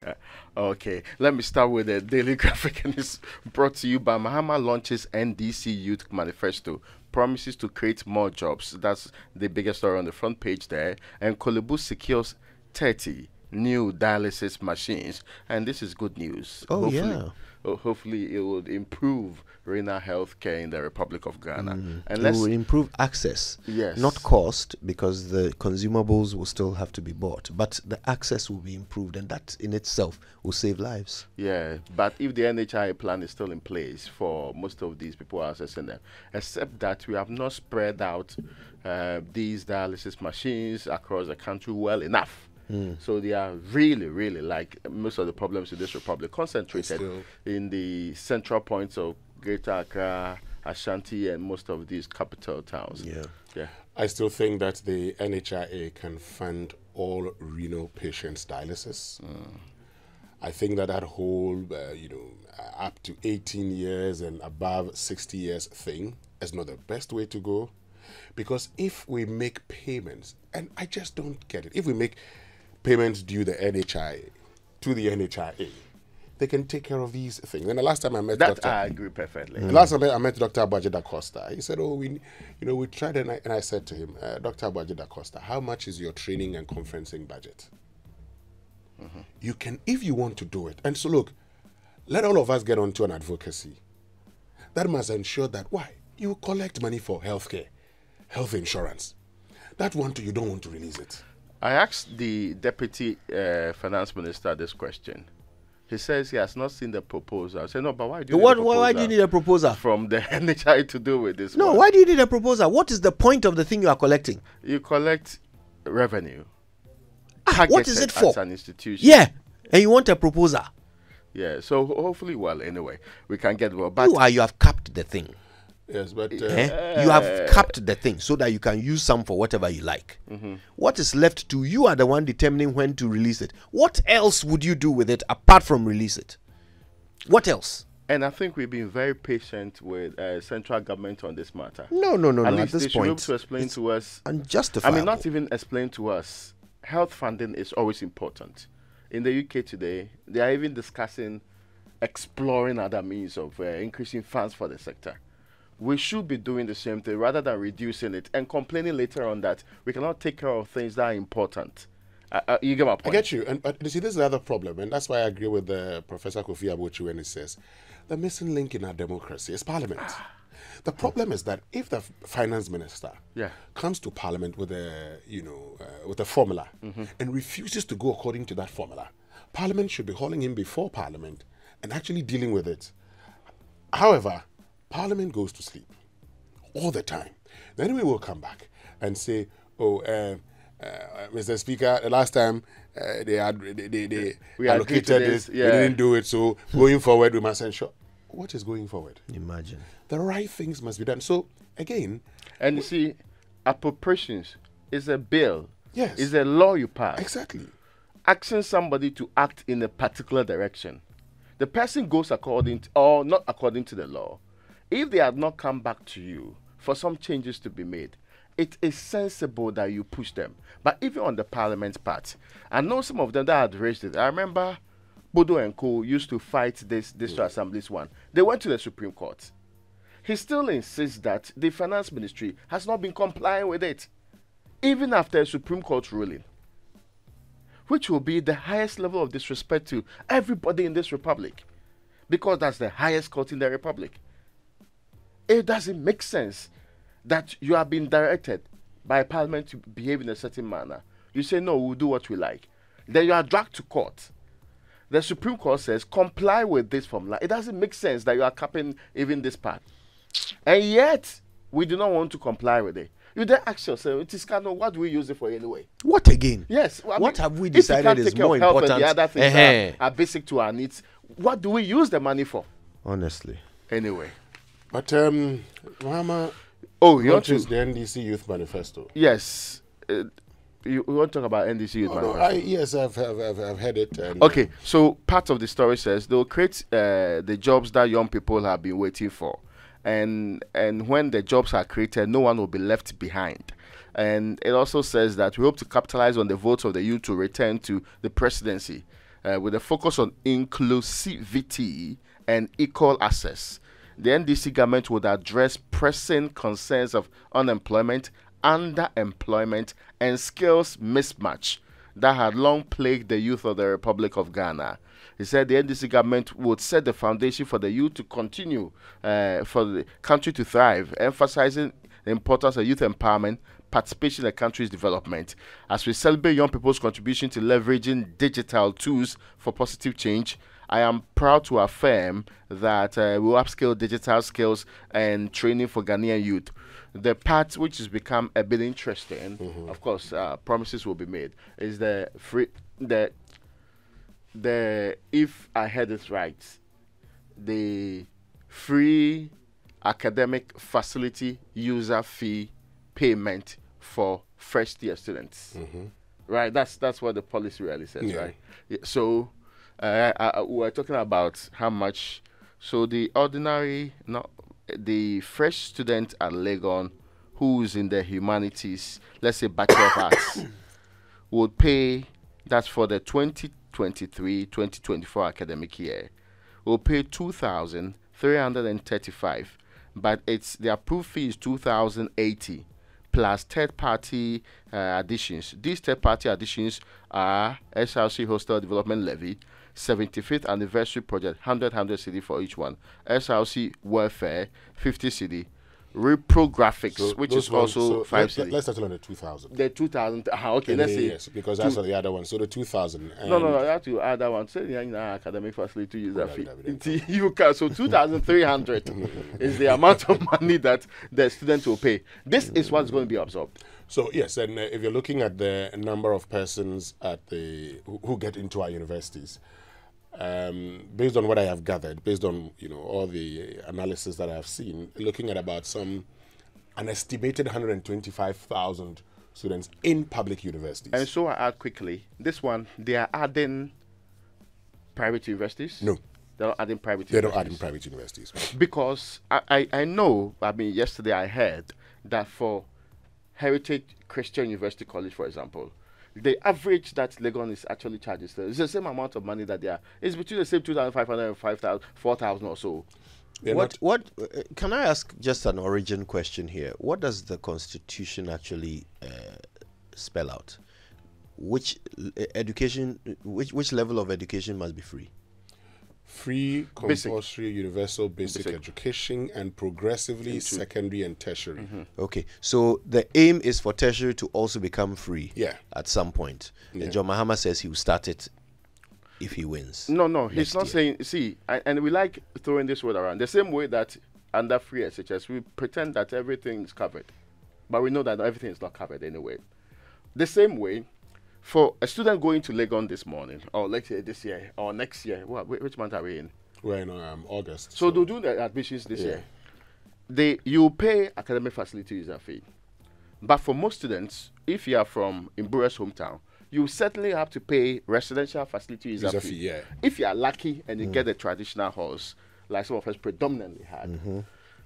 Uh, Okay, let me start with the Daily Graphic, and it's brought to you by Mahama launches NDC Youth Manifesto. Promises to create more jobs. That's the biggest story on the front page there. And Kolebu secures 30 new dialysis machines. And this is good news. Oh, yeah. Hopefully it will improve renal health care in the Republic of Ghana. And It will improve access, yes, not cost, because the consumables will still have to be bought, but the access will be improved, and that in itself will save lives. yeah, but if the NHI plan is still in place for most of these people accessing them, except that we have not spread out these dialysis machines across the country well enough. So they are really, really, like most of the problems in this republic, concentrated in the central points of Greater Accra, Ashanti, and most of these capital towns. Yeah. I still think that the NHIA can fund all renal patients' dialysis. I think that whole, up to 18 years and above 60 years thing is not the best way to go. Because if we make payments, and I just don't get it, if we make payments due the NHIA to the NHIA, they can take care of these things. And the last time I met That I agree perfectly. the last time I met Dr. Abaji Da Costa, he said, "Oh, we tried," and I said to him, "Dr. Abaji Da Costa, how much is your training and conferencing budget? You can, if you want to do it." And so, look, let all of us get onto an advocacy that must ensure that you collect money for healthcare, health insurance. That one too, you don't want to release it. I asked the deputy finance minister this question. He says he has not seen the proposal. I said, no, but why do you need a proposal Why do you need a proposal? from the NHI to do with this? No, one? why do you need a proposal? What is the point of the thing you are collecting? You collect revenue. What is it for? As an institution. Yeah, and you want a proposal. Yeah, so hopefully, well, anyway, we can get well. But You have capped the thing. Yes, but You have capped the thing so that you can use some for whatever you like. What is left to you are the one determining when to release it. What else would you do with it apart from release it? What else? and I think we've been very patient with central government on this matter. No. At least At this they should be able point, to explain to us. unjustifiable. I mean, not even explain to us. Health funding is always important. In the UK today, they are even discussing exploring other means of increasing funds for the sector. We should be doing the same thing rather than reducing it and complaining later on that we cannot take care of things that are important. You get my point? I get you. But you see, this is the other problem, and that's why I agree with Professor Kofi Abuchi when he says the missing link in our democracy is Parliament. The problem is that if the finance minister comes to Parliament with a formula and refuses to go according to that formula, Parliament should be hauling him before Parliament and actually dealing with it. However, Parliament goes to sleep all the time. Then we will come back and say, "Oh, Mr. Speaker, the last time they allocated this, they didn't do it. So going forward, we must ensure." What is going forward? Imagine. The right things must be done. So again, and you see, appropriations is a bill. Yes. Is a law you pass. Exactly. Asking somebody to act in a particular direction. The person goes according to, or not according to the law. If they had not come back to you for some changes to be made, it is sensible that you push them. But even on the Parliament part, I know some of them that had raised it. I remember Bodo and Co. used to fight this district assemblies one. They went to the Supreme Court. He still insists that the finance ministry has not been complying with it, even after a Supreme Court ruling, which will be the highest level of disrespect to everybody in this republic, because that's the highest court in the republic. It doesn't make sense that you are being directed by Parliament to behave in a certain manner. You say, no, we'll do what we like. Then you are dragged to court. The Supreme Court says, comply with this formula. It doesn't make sense that you are capping even this part. And yet, we do not want to comply with it. You then ask yourself, it is kind of, what do we use it for anyway? What again? Yes. Well, what have we decided is more important? The other things are basic to our needs. What do we use the money for? Honestly. Anyway. But Mahama, you want to the NDC Youth Manifesto? Yes. You want to talk about NDC Youth Manifesto? Yes, I've heard it. And, okay, so part of the story says they'll create the jobs that young people have been waiting for. And when the jobs are created, no one will be left behind. And it also says that we hope to capitalize on the votes of the youth to return to the presidency. with a focus on inclusivity and equal access. The NDC government would address pressing concerns of unemployment, underemployment, and skills mismatch that had long plagued the youth of the Republic of Ghana. He said the NDC government would set the foundation for the youth to continue, for the country to thrive, emphasizing the importance of youth empowerment, participation in the country's development. As we celebrate young people's contribution to leveraging digital tools for positive change, I am proud to affirm that we will upskill digital skills and training for Ghanaian youth. The part which has become a bit interesting, of course, promises will be made, is the if I heard it right, the free academic facility user fee payment for first year students. Right, that's what the policy really says, right? Yeah, so we're talking about how much. So the fresh student at Legon who's in the humanities, let's say Bachelor of Arts, would pay, that's for the 2023-2024 academic year, will pay 2,335, but the approved fee is 2,080 plus third-party additions. These third-party additions are SRC Hostel Development Levy, 75th Anniversary Project, 100 cedi for each one, SRC Welfare, 50 cedi, Repro Graphics, so which is also 5 cedi. Let's settle on the 2,000. The 2,000, okay, let's say. Yes, because that's the other one. So the 2,000. No, I have to add that one. Say, academic facility user fee. You can, so 2,300 is the amount of money that the student will pay. This is what's going to be absorbed. So yes, and if you're looking at the number of persons who get into our universities, based on what I have gathered, based on all the analysis that I have seen, looking at about an estimated 125,000 students in public universities. And so I add quickly, this one, they are adding private universities? No. They're not adding private universities? They're not universities. adding private universities. Because I know, yesterday I heard that for Heritage Christian University College, for example, the average that Legon is actually charges, it's the same amount of money that they are. It's between the same 2,500 and 5,000, 4,000 or so. What can I ask just an origin question here? What does the Constitution actually spell out? Which level of education must be free? Free, compulsory, universal basic education, and progressively secondary and tertiary. Okay, so the aim is for tertiary to also become free at some point. And John Mahama says he will start it if he wins. No, he's not saying, see, and we like throwing this word around. The same way that under free SHS, we pretend that everything is covered. But we know that everything is not covered anyway. The same way, for a student going to Legon this morning, or let's say this year, or next year, which month are we in? We're in August. So they'll do the admissions this year. You pay academic facility user fee. But for most students, if you are from Imbura's hometown, you certainly have to pay residential facility user fee. If you are lucky and you get a traditional house, like some of us predominantly had,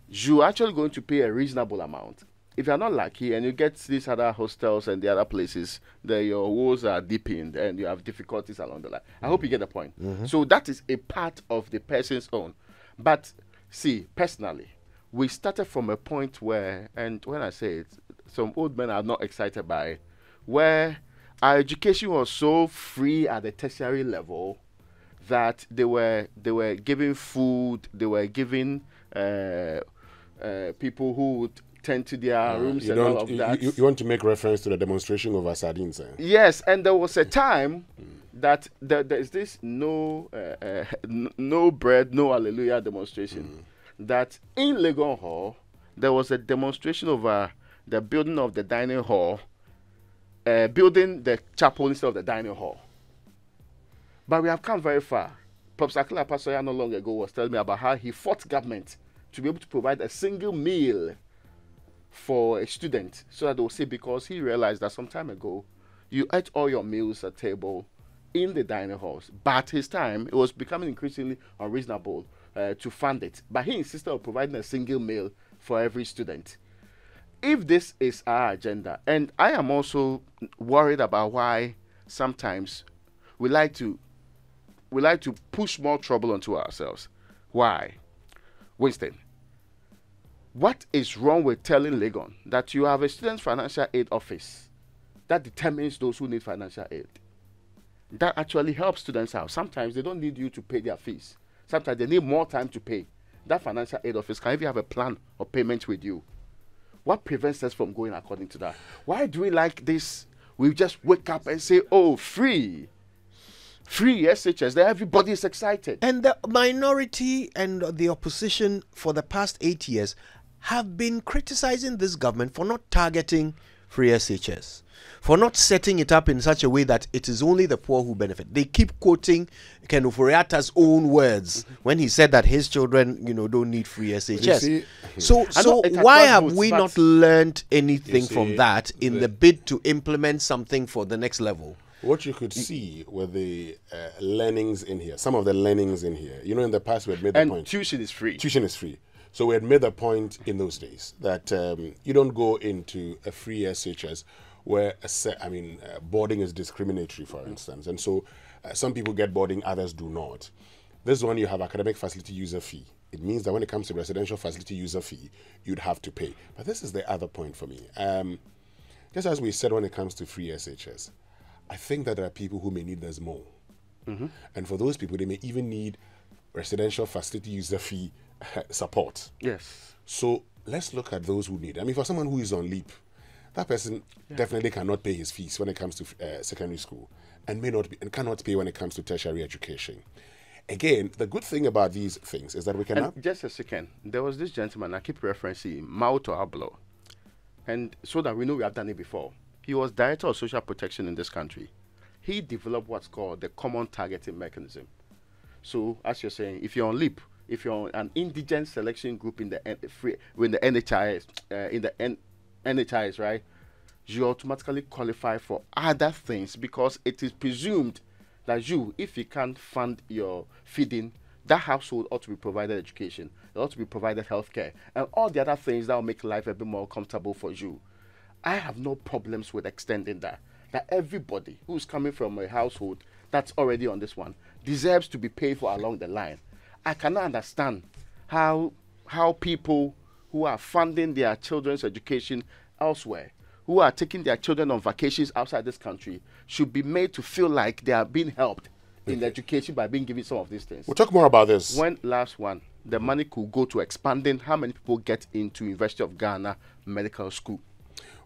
you're actually going to pay a reasonable amount. If you're not lucky and you get these other hostels and the other places, your walls are deepened and you have difficulties along the line. I hope you get the point. So that is a part of the person's own. But see, personally, we started from a point where, and when I say it, some old men are not excited by it, where our education was so free at the tertiary level that they were giving food, they were giving people who would tend to their rooms and all of that. You want to make reference to the demonstration over sardines? Yes, and there was a time that there's this no bread, no hallelujah demonstration. That in Legon Hall, there was a demonstration over the building of the dining hall, building the chapel instead of the dining hall. But we have come very far. Professor Akila Pasoya not long ago was telling me about how he fought government to be able to provide a single meal for a student, so that they will say, because he realized that some time ago you ate all your meals at table in the dining halls, but his time it was becoming increasingly unreasonable to fund it, but he insisted on providing a single meal for every student. If this is our agenda, and I am also worried about why sometimes we like to to push more trouble onto ourselves. Why? Winston, what is wrong with telling Legon that you have a student financial aid office that determines those who need financial aid? That actually helps students out. Sometimes they don't need you to pay their fees. Sometimes they need more time to pay. That financial aid office can even have a plan of payment with you. What prevents us from going according to that? Why do we like this? We just wake up and say, oh, free SHS, then everybody is excited. And the minority and the opposition for the past 8 years have been criticizing this government for not targeting free SHS, for not setting it up in such a way that it is only the poor who benefit. They keep quoting Ken Ofori-Atta's own words when he said that his children, don't need free SHS. So why have we not learned anything from that in the bid to implement something for the next level? What you could see were the learnings in here, some of the learnings in here. In the past we had made the point. Tuition is free. Tuition is free. So we had made the point in those days that you don't go into a free SHS where boarding is discriminatory, for instance. And so some people get boarding, others do not. This one, you have academic facility user fee. It means that when it comes to residential facility user fee, you'd have to pay. But this is the other point for me. Just as we said when it comes to free SHS, I think that there are people who may need this more. And for those people, they may even need residential facility user fee support. Yes. So let's look at those who need. For someone who is on leave, that person definitely cannot pay his fees when it comes to secondary school, and cannot pay when it comes to tertiary education. Again, the good thing about these things is that we can. Just a second. There was this gentleman, I keep referencing, Mauto Ablo, and so that we know we have done it before. He was Director of Social Protection in this country. He developed what's called the Common Targeting Mechanism. So, as you're saying, if you're on leave, if you're on an indigent selection group in the NHIS, right, you automatically qualify for other things because it is presumed that if you can't fund your feeding, that household ought to be provided education, it ought to be provided healthcare, and all the other things that will make life a bit more comfortable for you. I have no problems with extending that everybody who's coming from a household that's already on this one deserves to be paid for along the line. I cannot understand how people who are funding their children's education elsewhere, who are taking their children on vacations outside this country, should be made to feel like they are being helped in education by being given some of these things. We'll talk more about this. The money could go to expanding how many people get into University of Ghana Medical School.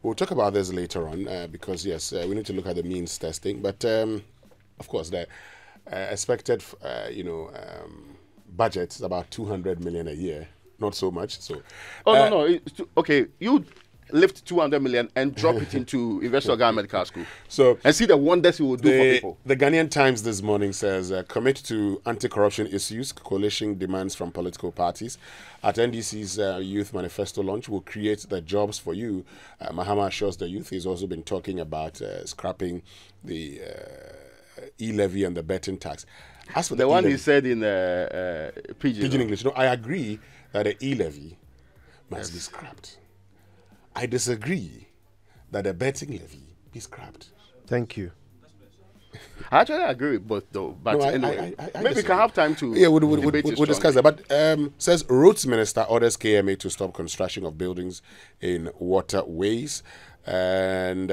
We'll talk about this later on because, yes, we need to look at the means testing. But, of course, the expected, budget is about 200 million a year. Not so much. So. No. Okay, you lift 200 million and drop it into University of Ghana Medical School. And see the wonders it will do for people. The Ghanaian Times this morning says, commit to anti-corruption issues, coalition demands from political parties. At NDC's Youth Manifesto launch, will create the jobs for you. Mahama assures the youth. He's also been talking about scrapping the e-levy and the betting tax. As for the one he said in Pidgin English. No, I agree that the e-levy must be scrapped. I disagree that the betting levy be scrapped. Thank you. I actually agree with both, though. But anyway, maybe we can have time to. Yeah, we'll discuss that. But says Roads Minister orders KMA to stop construction of buildings in waterways. And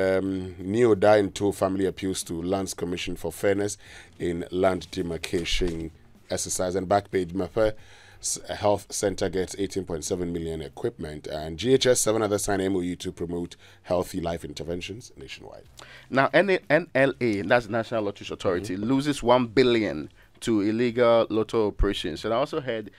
Neo Dainto family appeals to Lands Commission for fairness in land demarcation exercise. And back page, Mape Health Center gets 18.7 million equipment, and GHS 7 others sign MOU to promote healthy life interventions nationwide. Now, NLA, that's the National Lottery Authority, loses 1 billion to illegal lotto operations. And I also heard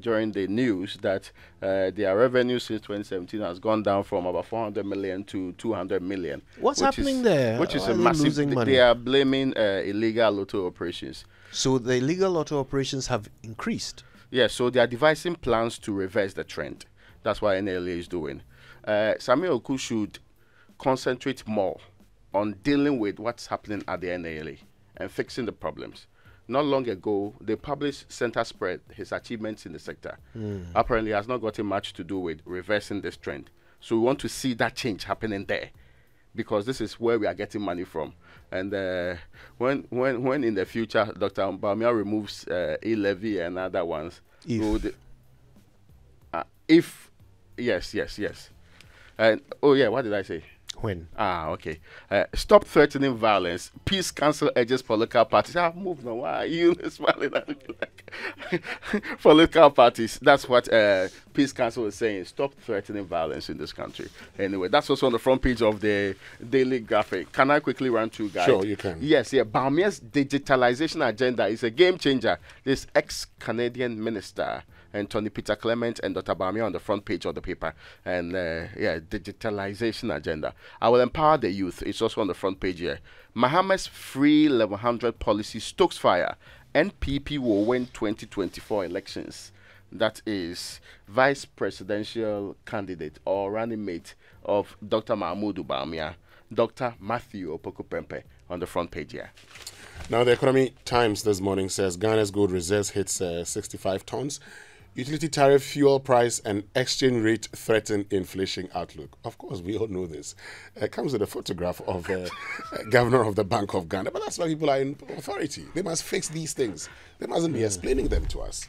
during the news that their revenue since 2017 has gone down from about 400 million to 200 million. What's happening there? Which is a massive. They are blaming illegal lotto operations. So the illegal lotto operations have increased. Yeah, so they are devising plans to reverse the trend. That's what NLA is doing. Samuel Oku should concentrate more on dealing with what's happening at the NLA and fixing the problems. Not long ago, they published Center Spread, his achievements in the sector. Apparently, it has not gotten much to do with reversing this trend. So we want to see that change happening there. because this is where we are getting money from. And when in the future Dr. Bawumia removes e-levy and other ones, if yes. And what did I say? When? Okay. Stop threatening violence. Peace Council urges political parties. Move now. Why are you smiling at me like political parties? That's what Peace Council is saying. Stop threatening violence in this country. Anyway, that's also on the front page of the Daily Graphic. Can I quickly run through, guys? Sure, you can. Yes, Bawumia's digitalization agenda is a game changer. This ex-Canadian minister and Tony Peter Clement and Dr. Bawumia on the front page of the paper. And digitalization agenda. I will empower the youth. It's also on the front page here. Mahama's free 1100 policy stokes fire. NPP will win 2024 elections. That is vice presidential candidate or running mate of Dr. Mahmoud Bawumia, Dr. Matthew Opoku-Prempeh on the front page here. Now, the Economy Times this morning says Ghana's gold reserves hits 65 tons. Utility tariff, fuel price, and exchange rate threaten inflation outlook. Of course, we all know this. It comes with a photograph of governor of the Bank of Ghana. But that's why people are in authority. They must fix these things. They mustn't be explaining them to us.